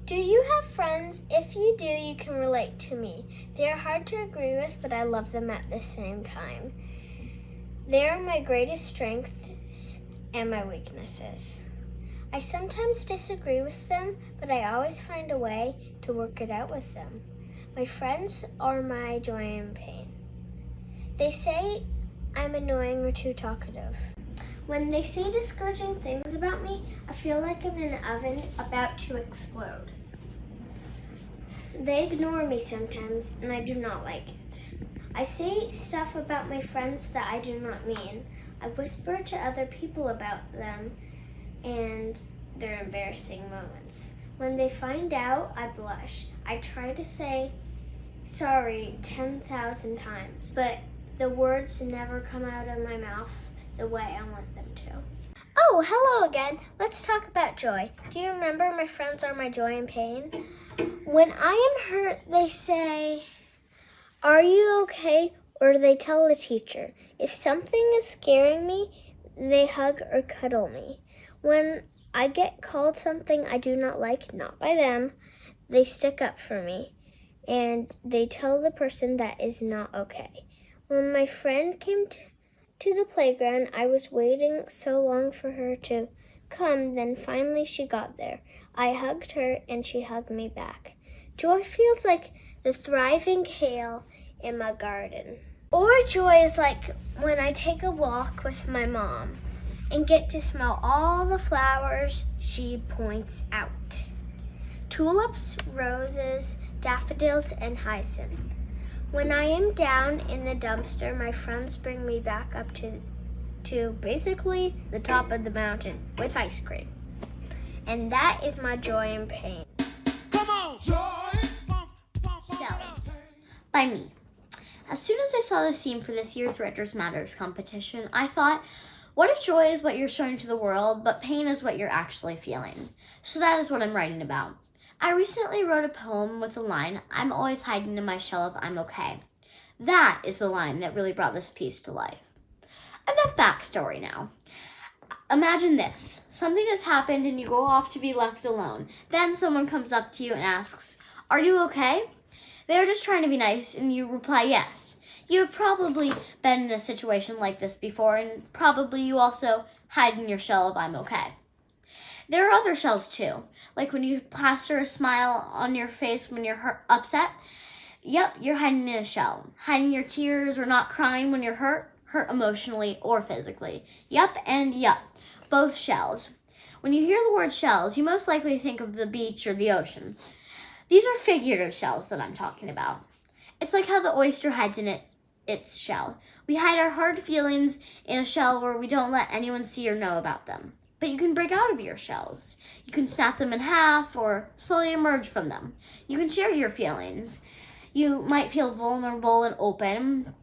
Do you have friends? If you do, you can relate to me. They are hard to agree with, but I love them at the same time. They are my greatest strengths and my weaknesses. I sometimes disagree with them, but I always find a way to work it out with them. My friends are my joy and pain. They say I'm annoying or too talkative. When they say discouraging things about me, I feel like I'm in an oven about to explode. They ignore me sometimes, and I do not like it. I say stuff about my friends that I do not mean. I whisper to other people about them and their embarrassing moments. When they find out, I blush. I try to say sorry 10,000 times, but the words never come out of my mouth the way I want them to. Oh, hello again. Let's talk about joy. Do you remember my friends are my joy and pain? When I am hurt, they say, "Are you okay?" Or they tell the teacher. If something is scaring me, they hug or cuddle me. When I get called something I do not like, not by them, they stick up for me, and they tell the person that is not okay. When my friend came to the playground, I was waiting so long for her to come, then finally she got there. I hugged her and she hugged me back. Joy feels like the thriving kale in my garden. Or joy is like when I take a walk with my mom and get to smell all the flowers she points out. Tulips, roses, daffodils, and hyacinth. When I am down in the dumpster, my friends bring me back up to basically the top of the mountain with ice cream. And that is my joy and pain. Come on! Shells by me. As soon as I saw the theme for this year's Writers Matters competition, I thought, what if joy is what you're showing to the world, but pain is what you're actually feeling? So that is what I'm writing about. I recently wrote a poem with the line, "I'm always hiding in my shell of I'm okay." That is the line that really brought this piece to life. Enough backstory now. Imagine this. Something has happened and you go off to be left alone. Then someone comes up to you and asks, "Are you okay?" They're just trying to be nice and you reply yes. You have probably been in a situation like this before, and probably you also hide in your shell of I'm okay. There are other shells too, like when you plaster a smile on your face when you're upset. Yep, you're hiding in a shell. Hiding your tears or not crying when you're hurt emotionally or physically. Yep, both shells. When you hear the word shells, you most likely think of the beach or the ocean. These are figurative shells that I'm talking about. It's like how the oyster hides in its shell. We hide our hard feelings in a shell where we don't let anyone see or know about them. But you can break out of your shells. You can snap them in half or slowly emerge from them. You can share your feelings. You might feel vulnerable and open.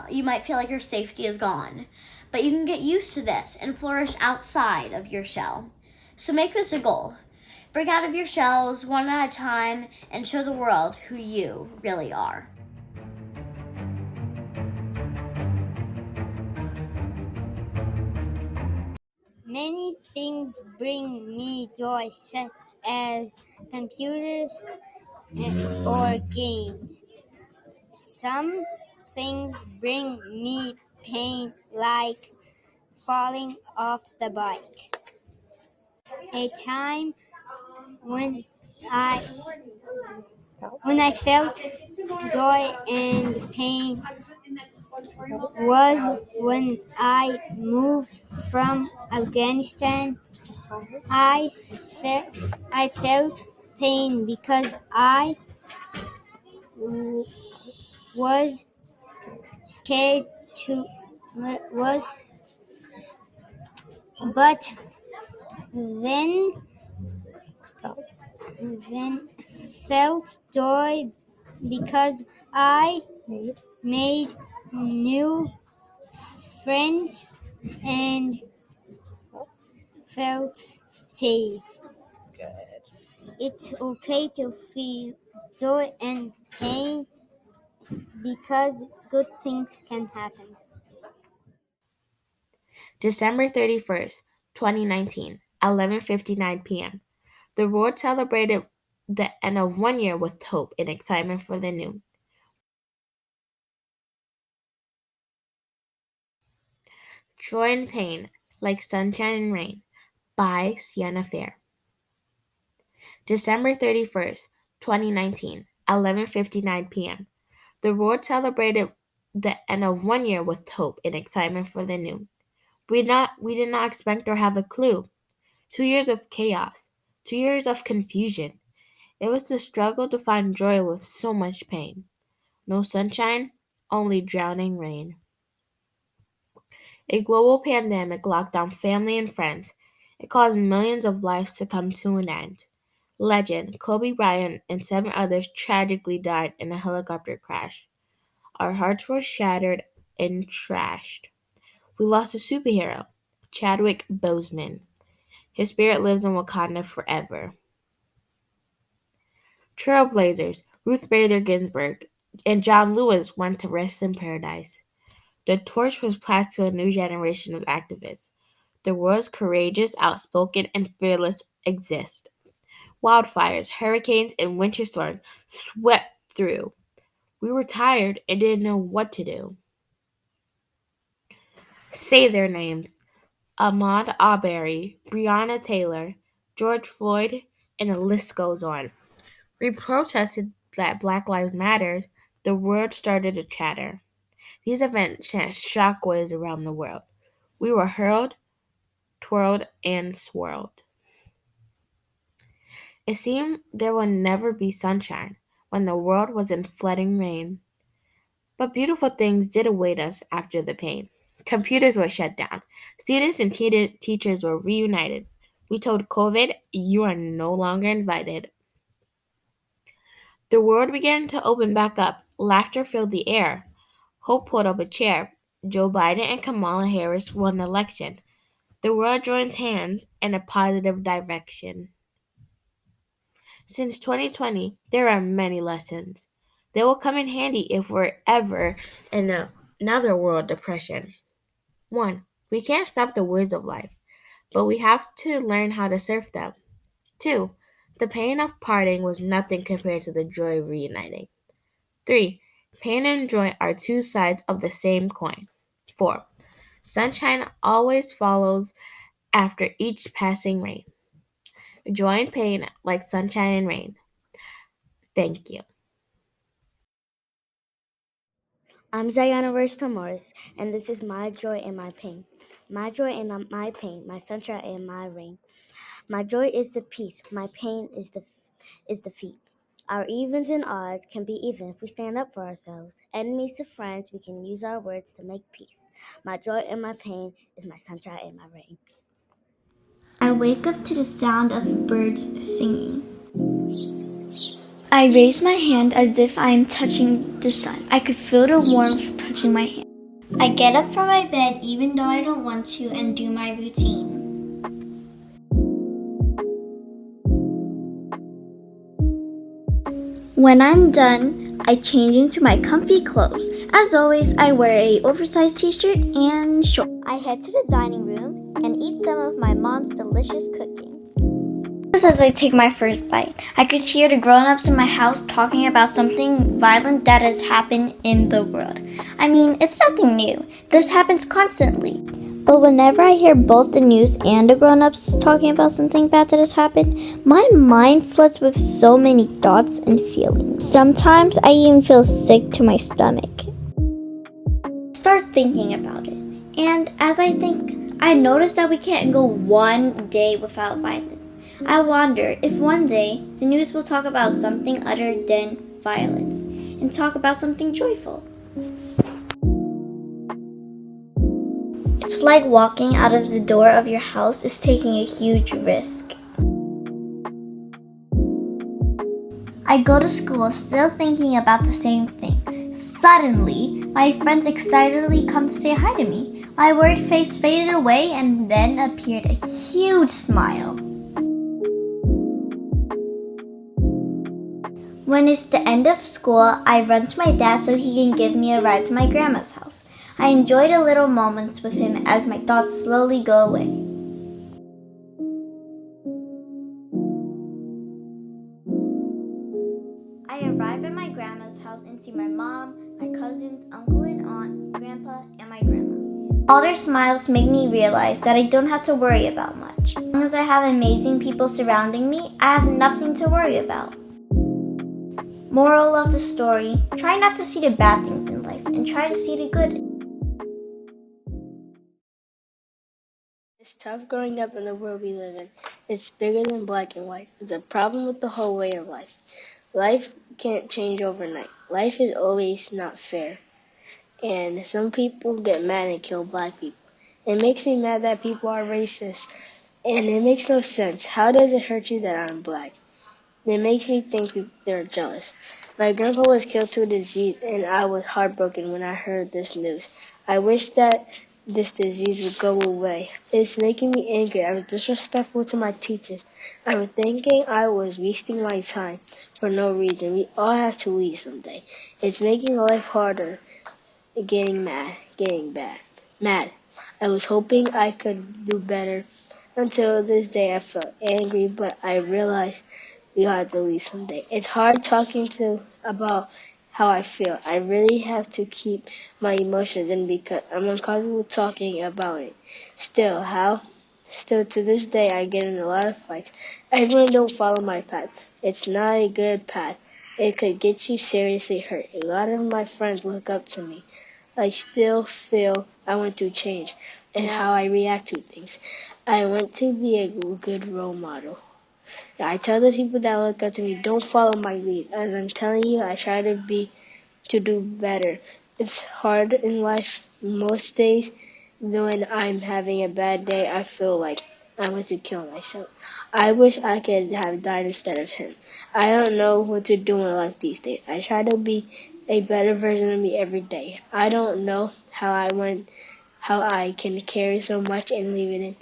You might feel like your safety is gone. But you can get used to this and flourish outside of your shell. So make this a goal. Break out of your shells one at a time and show the world who you really are. Many things bring me joy, such as computers or games. Some things bring me pain, like falling off the bike. A time when I felt joy and pain was when I moved from Afghanistan. I felt pain because I was scared but then felt joy because I made new friends and felt safe. Good. It's okay to feel joy and pain because good things can happen. December 31st, 2019, 11:59 p.m. The world celebrated the end of one year with hope and excitement for the new. Joy and Pain, Like Sunshine and Rain by Sienna Fair. December 31st, 2019, 11:59 p.m. The world celebrated the end of one year with hope and excitement for the new. We did not expect or have a clue. 2 years of chaos, 2 years of confusion. It was the struggle to find joy with so much pain. No sunshine, only drowning rain. A global pandemic locked down family and friends. It caused millions of lives to come to an end. Legend, Kobe Bryant and 7 others tragically died in a helicopter crash. Our hearts were shattered and trashed. We lost a superhero, Chadwick Boseman. His spirit lives in Wakanda forever. Trailblazers, Ruth Bader Ginsburg and John Lewis went to rest in paradise. The torch was passed to a new generation of activists. The world's courageous, outspoken, and fearless exist. Wildfires, hurricanes, and winter storms swept through. We were tired and didn't know what to do. Say their names: Ahmaud Arbery, Breonna Taylor, George Floyd, and the list goes on. We protested that Black Lives Matter. The world started to chatter. These events sent shockwaves around the world. We were hurled, twirled, and swirled. It seemed there would never be sunshine when the world was in flooding rain. But beautiful things did await us after the pain. Computers were shut down. Students and teachers were reunited. We told COVID, you are no longer invited. The world began to open back up. Laughter filled the air. Hope pulled up a chair. Joe Biden and Kamala Harris won the election. The world joins hands in a positive direction. Since 2020, there are many lessons. They will come in handy if we're ever in another world depression. 1. We can't stop the waves of life, but we have to learn how to surf them. 2. The pain of parting was nothing compared to the joy of reuniting. 3. Pain and joy are two sides of the same coin. 4. Sunshine always follows after each passing rain. Joy and pain like sunshine and rain. Thank you. I'm Zayana Rose Morris, and this is my joy and my pain. My joy and my pain, my sunshine and my rain. My joy is the peace, my pain is defeat. Our evens and odds can be even if we stand up for ourselves. Enemies to friends, we can use our words to make peace. My joy and my pain is my sunshine and my rain. I wake up to the sound of birds singing. I raise my hand as if I am touching the sun. I could feel the warmth touching my hand. I get up from my bed even though I don't want to and do my routine. When I'm done, I change into my comfy clothes. As always, I wear a oversized t-shirt and shorts. I head to the dining room and eat some of my mom's delicious cooking. Just as I take my first bite, I could hear the grown-ups in my house talking about something violent that has happened in the world. I mean, it's nothing new. This happens constantly. But whenever I hear both the news and the grown-ups talking about something bad that has happened, my mind floods with so many thoughts and feelings. Sometimes I even feel sick to my stomach. Start thinking about it. And as I think, I notice that we can't go one day without violence. I wonder if one day the news will talk about something other than violence and talk about something joyful. It's like walking out of the door of your house is taking a huge risk. I go to school still thinking about the same thing. Suddenly, my friends excitedly come to say hi to me. My worried face faded away and then appeared a huge smile. When it's the end of school, I run to my dad so he can give me a ride to my grandma's house. I enjoy the little moments with him as my thoughts slowly go away. arrive at my grandma's house and see my mom, my cousins, uncle and aunt, grandpa, and my grandma. All their smiles make me realize that I don't have to worry about much. As long as I have amazing people surrounding me, I have nothing to worry about. Moral of the story, try not to see the bad things in life and try to see the good. It's tough growing up in the world we live in. It's bigger than black and white. It's a problem with the whole way of life. Life can't change overnight. Life is always not fair. And some people get mad and kill black people. It makes me mad that people are racist. And it makes no sense. How does it hurt you that I'm black? It makes me think they're jealous. My grandpa was killed to a disease, and I was heartbroken when I heard this news. I wish that this disease would go away. It's making me angry. I was disrespectful to my teachers. I'm thinking I was wasting my time for no reason. We all have to leave someday. It's making life harder. Getting mad. I was hoping I could do better. Until this day I felt angry, but I realized we had to leave someday. It's hard talking about how I feel. I really have to keep my emotions in because I'm uncomfortable talking about it. Still to this day I get in a lot of fights. Everyone don't follow my path. It's not a good path. It could get you seriously hurt. A lot of my friends look up to me. I still feel I want to change and how I react to things. I want to be a good role model. I tell the people that look up to me, don't follow my lead. As I'm telling you, I try to do better. It's hard in life most days. When I'm having a bad day, I feel like I want to kill myself. I wish I could have died instead of him. I don't know what to do in life these days. I try to be a better version of me every day. I don't know how I can carry so much and leave it in.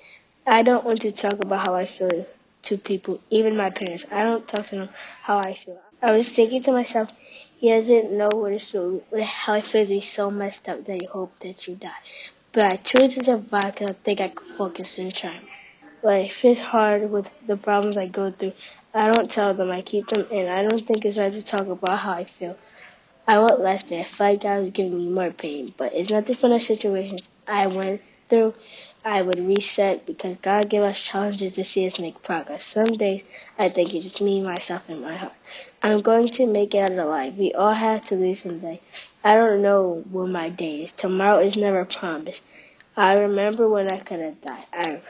I don't want to talk about how I feel to people, even my parents. I don't talk to them how I feel. I was thinking to myself, he doesn't know how I feel. He's so messed up that he hoped that you die. But I choose to survive because I think I can focus and try. Life is hard with the problems I go through. I don't tell them. I keep them in. I don't think it's right to talk about how I feel. I want less pain. I felt like God was giving me more pain. But it's nothing from the situations I went through. I would reset because God gave us challenges to see us make progress. Some days I think it's just me, myself, and my heart. I'm going to make it out alive. We all have to lose someday. I don't know when my day is. Tomorrow is never promised. I remember when I could have died.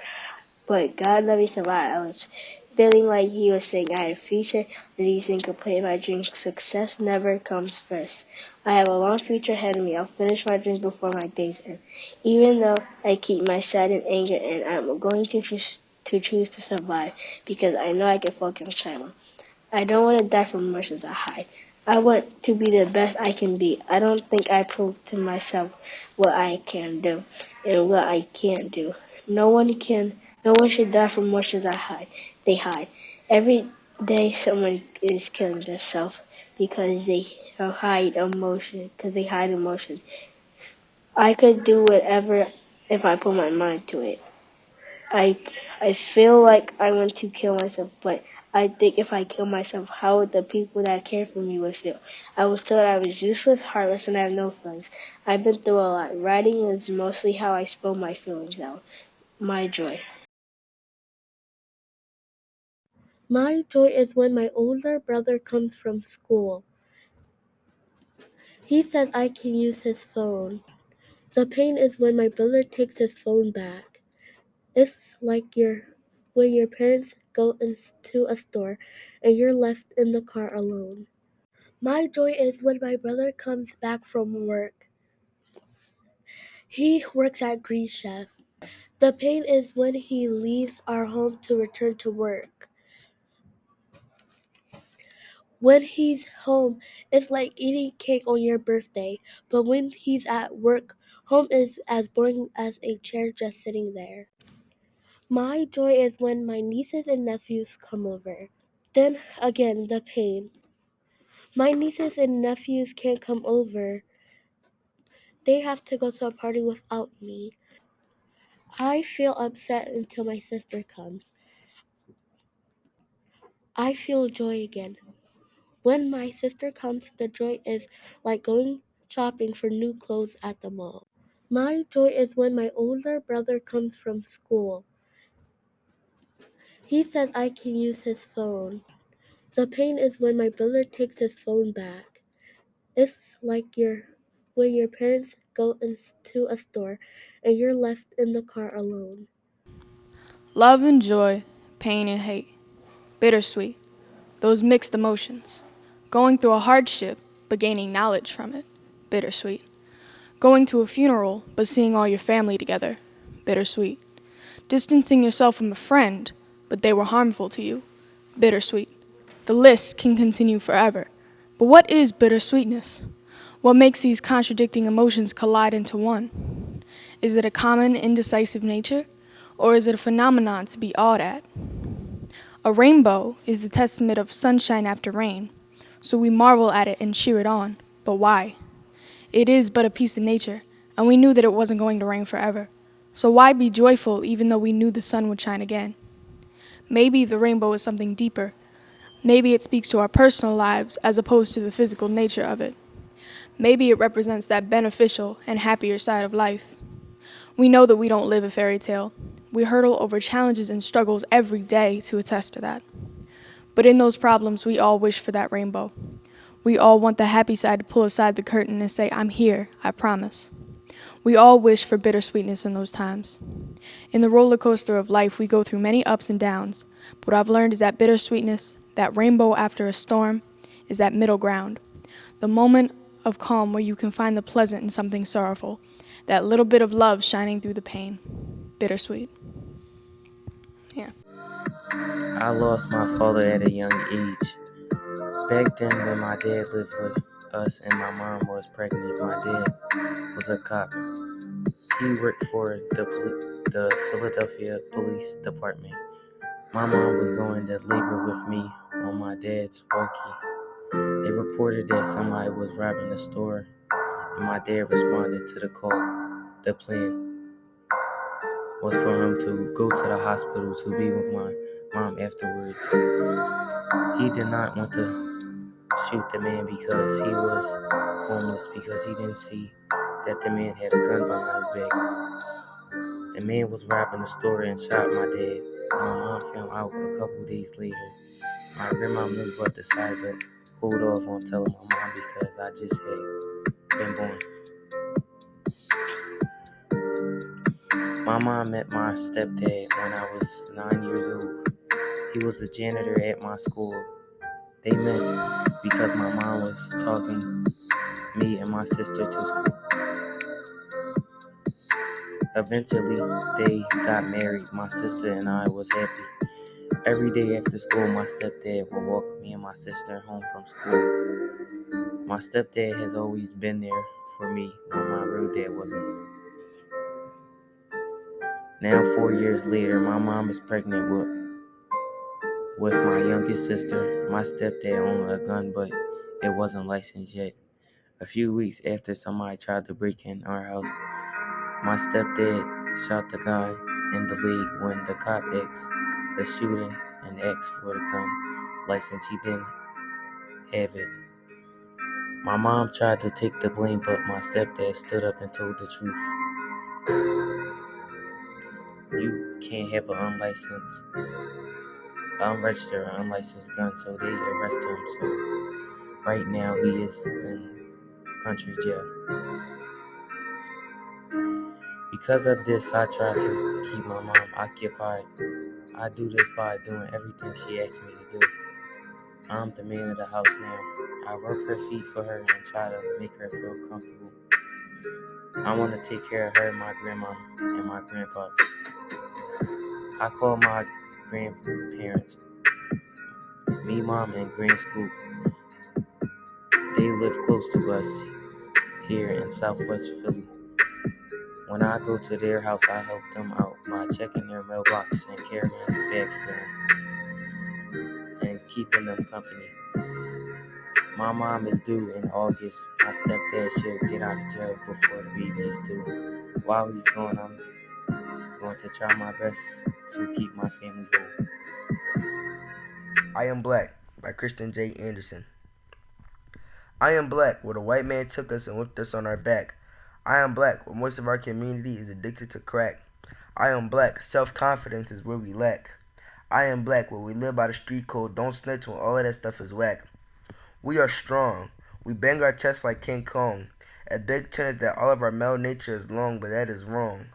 But God let me survive. I was feeling like He was saying I had a future, releasing complete my dreams. Success never comes first. I have a long future ahead of me. I'll finish my dreams before my days end. Even though I keep my sad and anger in, I'm going to choose to survive because I know I can focus on China. I don't want to die from emotions I hide. I want to be the best I can be. I don't think I proved to myself what I can do and what I can't do. No one should die from emotions they hide. Every day someone is killing themselves because they hide emotions. I could do whatever if I put my mind to it. I I feel like I want to kill myself, but I think if I kill myself, how would the people that care for me would feel? I was told I was useless, heartless, and I have no feelings. I've been through a lot. Writing is mostly how I spill my feelings out. My joy. My joy is when my older brother comes from school. He says I can use his phone. The pain is when my brother takes his phone back. It's like when your parents go into a store and you're left in the car alone. My joy is when my brother comes back from work. He works at Green Chef. The pain is when he leaves our home to return to work. When he's home, it's like eating cake on your birthday, but when he's at work, home is as boring as a chair just sitting there. My joy is when my nieces and nephews come over. Then again, the pain. My nieces and nephews can't come over. They have to go to a party without me. I feel upset until my sister comes. I feel joy again When my sister comes, the joy is like going shopping for new clothes at the mall. My joy is when my older brother comes from school. He says I can use his phone. The pain is when my brother takes his phone back. It's like when your parents go into a store and you're left in the car alone. Love and joy, pain and hate, bittersweet, those mixed emotions. Going through a hardship, but gaining knowledge from it, bittersweet. Going to a funeral, but seeing all your family together, bittersweet. Distancing yourself from a friend, but they were harmful to you, bittersweet. The list can continue forever. But what is bittersweetness? What makes these contradicting emotions collide into one? Is it a common, indecisive nature, or is it a phenomenon to be awed at? A rainbow is the testament of sunshine after rain, so we marvel at it and cheer it on. But why? It is but a piece of nature, and we knew that it wasn't going to rain forever. So why be joyful even though we knew the sun would shine again? Maybe the rainbow is something deeper. Maybe it speaks to our personal lives as opposed to the physical nature of it. Maybe it represents that beneficial and happier side of life. We know that we don't live a fairy tale. We hurdle over challenges and struggles every day to attest to that. But in those problems, we all wish for that rainbow. We all want the happy side to pull aside the curtain and say, I'm here, I promise. We all wish for bittersweetness in those times. In the roller coaster of life, we go through many ups and downs. But what I've learned is that bittersweetness, that rainbow after a storm, is that middle ground. The moment of calm where you can find the pleasant in something sorrowful. That little bit of love shining through the pain. Bittersweet. Yeah. I lost my father at a young age. Back then, when my dad lived with us and my mom was pregnant, my dad was a cop. He worked for the Philadelphia Police Department. My mom was going to labor with me on my dad's walkie. They reported that somebody was robbing the store, and my dad responded to the call. The plan was for him to go to the hospital to be with my mom afterwards. He did not want to shoot the man because he was homeless, because he didn't see that the man had a gun behind his back. The man was robbing the store and shot my dad. My mom found out a couple days later. My grandma knew but decided to hold off on telling my mom because I just had been born. My mom met my stepdad when I was 9 years old. He was a janitor at my school. They met because my mom was talking me and my sister to school. Eventually, they got married. My sister and I was happy. Every day after school, my stepdad would walk me and my sister home from school. My stepdad has always been there for me when my real dad wasn't. Now, 4 years later, my mom is pregnant with my youngest sister. My stepdad owned a gun, but it wasn't licensed yet. A few weeks after somebody tried to break in our house, my stepdad shot the guy in the leg. When the cop asked the shooting and asked for the gun license, he didn't have it. My mom tried to take the blame, but my stepdad stood up and told the truth. You can't have an unregistered or unlicensed gun, so they arrested him. So right now he is in country jail. Because of this, I try to keep my mom occupied. I do this by doing everything she asks me to do. I'm the man of the house now. I rub her feet for her and try to make her feel comfortable. I want to take care of her, my grandma, and my grandpa. I call my grandparents, me, mom, and Grand Scoop. They live close to us here in Southwest Philly. When I go to their house, I help them out by checking their mailbox and carrying bags for them and keeping them company. My mom is due in August. My stepdad should get out of jail before the baby is due. While he's gone, I'm going to try my best to keep my family whole. I Am Black by Christian J. Anderson. I am black, where the white man took us and whipped us on our back. I am black, where most of our community is addicted to crack. I am black, self-confidence is where we lack. I am black, where we live by the street code, don't snitch when all of that stuff is whack. We are strong. We bang our chests like King Kong. A big chin is that all of our male nature is long, but that is wrong.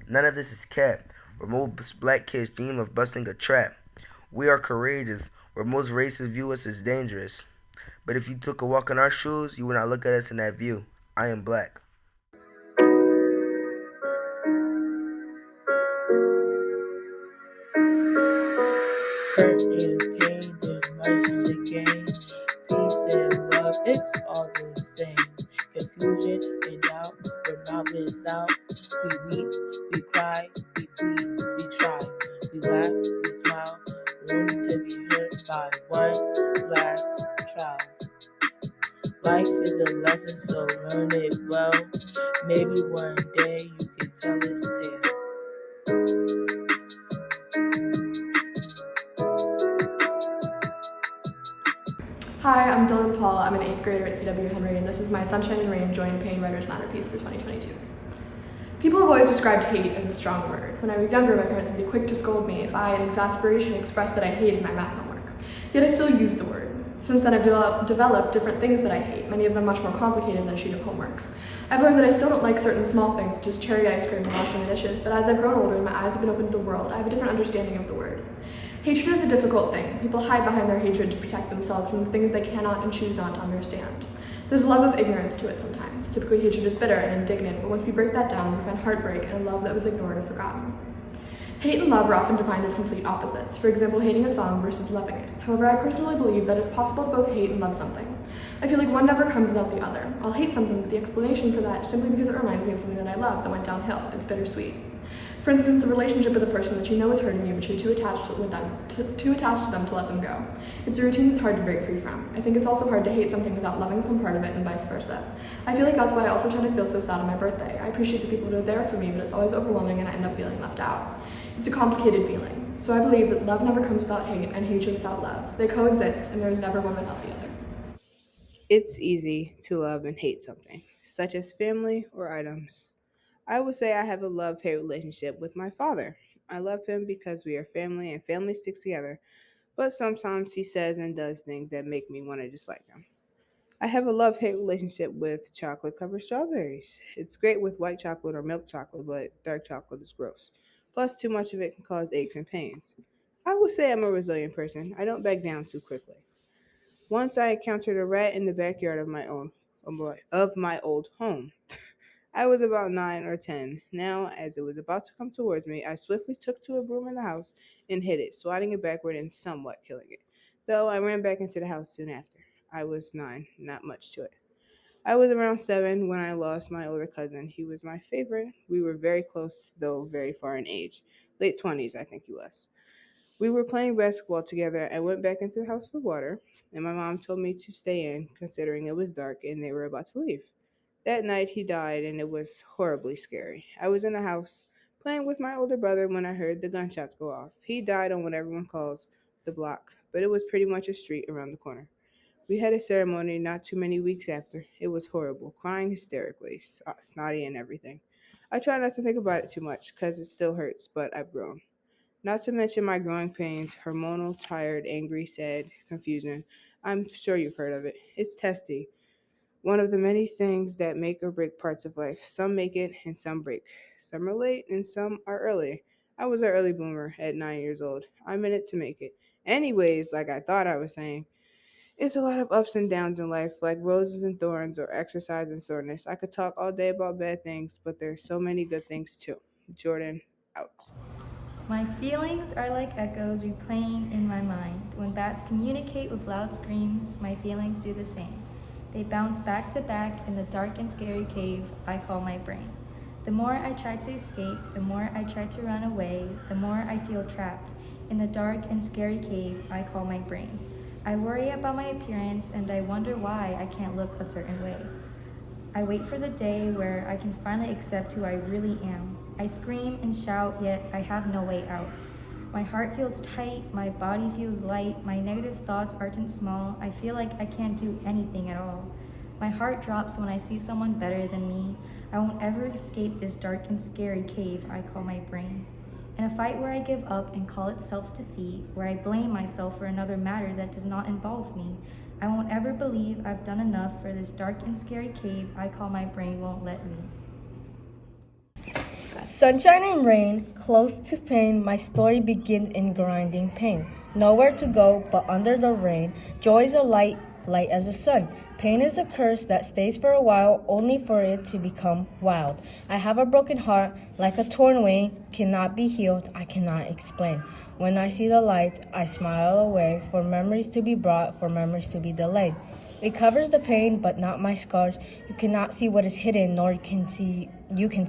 None of this is cap, where most black kids dream of busting a trap. We are courageous, where most races view us as dangerous. But if you took a walk in our shoes, you would not look at us in that view. I am black. Hurt and pain, there's much to gain. Peace and love, it's all the same. Confusion and doubt, we're not without. We weep, we cry, we bleed, we try. We laugh, we smile, only to be hurt by one last trial. Life is a lesson, so learn it well. Maybe one day you can tell its tale. Hi, I'm Dylan Paul. I'm an 8th grader at C.W. Henry, and this is my Sunshine and Rain Joy and Pain Writers Matter piece for 2022. People have always described hate as a strong word. When I was younger, my parents would be quick to scold me if I, in exasperation, expressed that I hated my math homework. Yet I still used the word. Since then, I've developed different things that I hate, many of them much more complicated than a sheet of homework. I've learned that I still don't like certain small things, such as cherry ice cream and washing the dishes, but as I've grown older and my eyes have been opened to the world, I have a different understanding of the word. Hatred is a difficult thing. People hide behind their hatred to protect themselves from the things they cannot and choose not to understand. There's a love of ignorance to it sometimes. Typically, hatred is bitter and indignant, but once you break that down, you find heartbreak and a love that was ignored or forgotten. Hate and love are often defined as complete opposites. For example, hating a song versus loving it. However, I personally believe that it's possible to both hate and love something. I feel like one never comes without the other. I'll hate something, but the explanation for that is simply because it reminds me of something that I love that went downhill. It's bittersweet. For instance, a relationship with a person that you know is hurting you, but you're too attached to them to let them go. It's a routine that's hard to break free from. I think it's also hard to hate something without loving some part of it, and vice versa. I feel like that's why I also tend to feel so sad on my birthday. I appreciate the people that are there for me, but it's always overwhelming and I end up feeling left out. It's a complicated feeling. So I believe that love never comes without hate and hatred without love. They coexist, and there is never one without the other. It's easy to love and hate something, such as family or items. I would say I have a love-hate relationship with my father. I love him because we are family and family sticks together, but sometimes he says and does things that make me want to dislike him. I have a love-hate relationship with chocolate-covered strawberries. It's great with white chocolate or milk chocolate, but dark chocolate is gross. Plus, too much of it can cause aches and pains. I would say I'm a resilient person. I don't back down too quickly. Once I encountered a rat in the backyard of my old home. I was about 9 or 10. Now, as it was about to come towards me, I swiftly took to a broom in the house and hit it, swatting it backward and somewhat killing it. Though I ran back into the house soon after. I was 9, not much to it. I was around 7 when I lost my older cousin. He was my favorite. We were very close, though very far in age. Late 20s, I think he was. We were playing basketball together. I went back into the house for water, and my mom told me to stay in, considering it was dark and they were about to leave. That night he died, and it was horribly scary. I was in the house playing with my older brother when I heard the gunshots go off. He died on what everyone calls the block, but it was pretty much a street around the corner. We had a ceremony not too many weeks after. It was horrible, crying hysterically, snotty and everything. I try not to think about it too much because it still hurts, but I've grown. Not to mention my growing pains, hormonal, tired, angry, sad, confusion. I'm sure you've heard of it. It's testy. One of the many things that make or break parts of life. Some make it and some break. Some are late and some are early. I was an early bloomer at 9 years old. I'm in it to make it. Anyways, like I thought I was saying, it's a lot of ups and downs in life, like roses and thorns or exercise and soreness. I could talk all day about bad things, but there's so many good things too. Jordan, out. My feelings are like echoes replaying in my mind. When bats communicate with loud screams, my feelings do the same. They bounce back to back in the dark and scary cave I call my brain. The more I try to escape, the more I try to run away, the more I feel trapped in the dark and scary cave I call my brain. I worry about my appearance and I wonder why I can't look a certain way. I wait for the day where I can finally accept who I really am. I scream and shout, yet I have no way out. My heart feels tight, my body feels light, my negative thoughts aren't small. I feel like I can't do anything at all. My heart drops when I see someone better than me. I won't ever escape this dark and scary cave I call my brain. In a fight where I give up and call it self-defeat, where I blame myself for another matter that does not involve me, I won't ever believe I've done enough for this dark and scary cave I call my brain won't let me. Sunshine and rain, close to pain, my story begins in grinding pain. Nowhere to go but under the rain. Joy is a light, light as the sun. Pain is a curse that stays for a while, only for it to become wild. I have a broken heart, like a torn wing, cannot be healed, I cannot explain. When I see the light, I smile away, for memories to be brought, for memories to be delayed. It covers the pain, but not my scars. You cannot see what is hidden, nor you can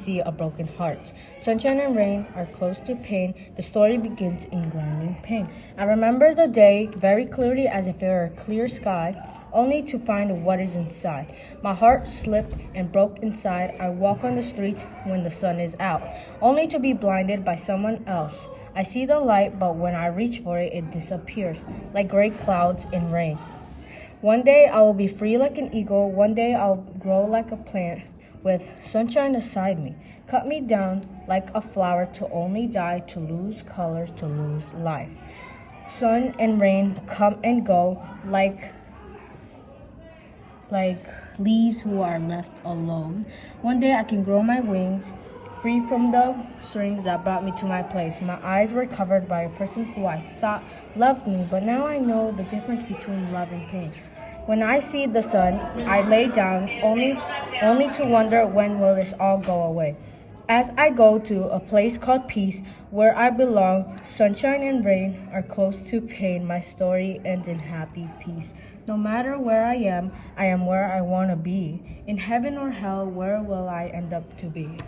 see a broken heart. Sunshine and rain are close to pain. The story begins in grinding pain. I remember the day very clearly as if it were a clear sky, only to find what is inside. My heart slipped and broke inside. I walk on the streets when the sun is out, only to be blinded by someone else. I see the light, but when I reach for it, it disappears, like gray clouds in rain. One day I will be free like an eagle. One day I'll grow like a plant with sunshine beside me. Cut me down like a flower to only die, to lose colors, to lose life. Sun and rain come and go like leaves who are left alone. One day I can grow my wings, free from the strings that brought me to my place. My eyes were covered by a person who I thought loved me, but now I know the difference between love and pain. When I see the sun, I lay down, only to wonder when will this all go away. As I go to a place called peace, where I belong, sunshine and rain are close to pain. My story ends in happy peace. No matter where I am where I want to be. In heaven or hell, where will I end up to be?